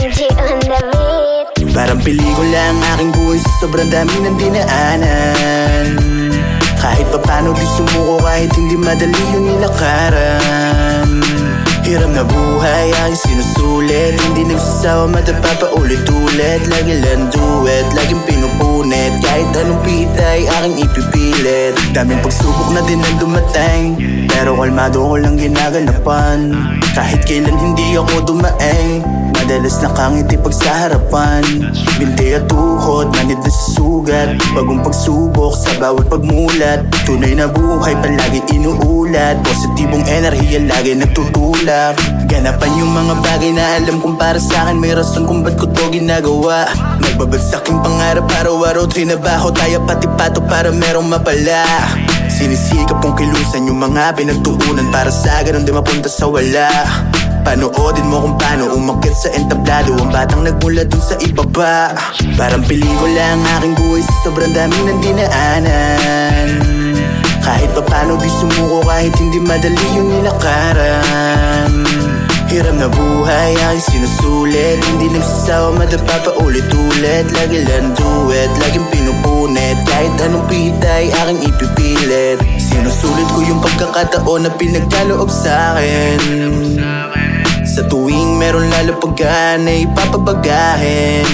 Benji on the beat. Parang pelikula ang aking buhay sa sobrang dami ng dinaanan. Kahit pa paano di sumuko, kahit hindi madali yung nilakaran. Hiram na buhay aking sinusulit, hindi nagsasawa madapa pa ulit-ulit. Lagi lang duet, laging pinupunit, kahit anong pitay aking ipipilit. Daming pagsubok na din ang dumating, pero kalmado ko lang ginaganapan. Kahit kailan hindi ako dumaeng, madalas nakangiti pag sa harapan. Binti at tuhod, manid na sa sugat, bagong pagsubok sa bawat pagmulat. Tunay na buhay palagi inuulat, positibong enerhiya lagi nagtutulak. Ganapan yung mga bagay na alam kong para sa akin, may rason kung ba't ko to ginagawa. Nagbabagsak yung pangarap, araw-araw trinabaho tayo pati pato para merong mapala. Sinisikap kong kilusan yung mga pinagtuunan para sa ganun di mapunta sa wala. Panoodin mo kung paano umakyat sa entablado ang batang nagmula dun sa ibaba. Parang pelikula ang aking buhay sa sobrang dami ng dinaanan. Kahit pa paano di sumuko, kahit hindi madali yung nilakaran. Hiram na buhay aking sinusulit, hindi nagsasawa madapa pa ulit-ulit. Lagi lang duet, laging pinupunit, kahit anong pitay aking ipipilit. Sinusulit ko yung pagkakataon na pinagkaloob sa akin. Sa tuwing meron lalapagan ay papabagahin.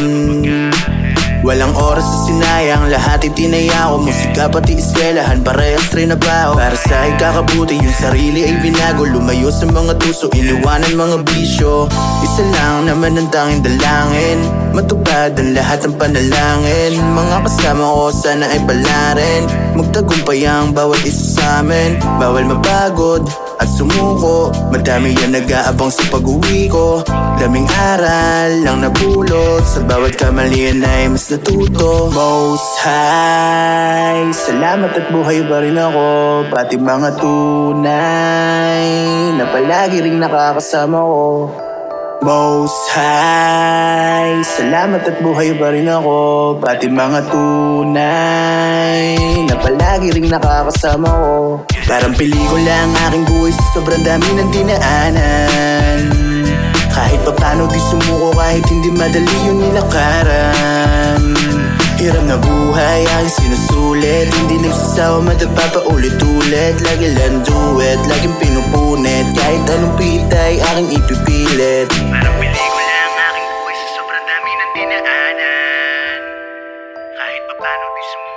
Walang oras sa sinayang, lahat itinaya ko. Musika pati eskwelahan, parehas trinabaho. Para sa ikakabuti, yung sarili ay binago. Lumayo sa mga tuso, iniwanan mga bisyo. Isa lang naman ang tanging dalangin, matupad ang lahat ng panalangin. Mga kasama ko sana ay palarin, magtagumpay ang bawat isa sa amin. Bawal mapagod at sumuko, madami yan nag-aabang sa pag-uwi ko. Daming aral lang napulot, sa bawat kamalian ay mas natuto. Most high, salamat at buhay pa rin ako, pati mga tunay na palagi ring nakakasama ko. Most high, salamat at buhay pa rin ako, pati mga tunay na palagi ring nakakasama ko. Parang pelikula ang aking buhay sa sobrang dami ng dinaanan. Kahit pa paano di sumuko, kahit hindi madali yung nilakaran. Hiram na buhay aking sinusulit, hindi nagsasawa madapa pa ulit-ulit. Lagi lang duet, laging pinupunit, kahit anong pitay aking ipipilit. Parang pelikula ang aking buhay sa sobrang dami ng dinaanan. Kahit pa paano di sumuko.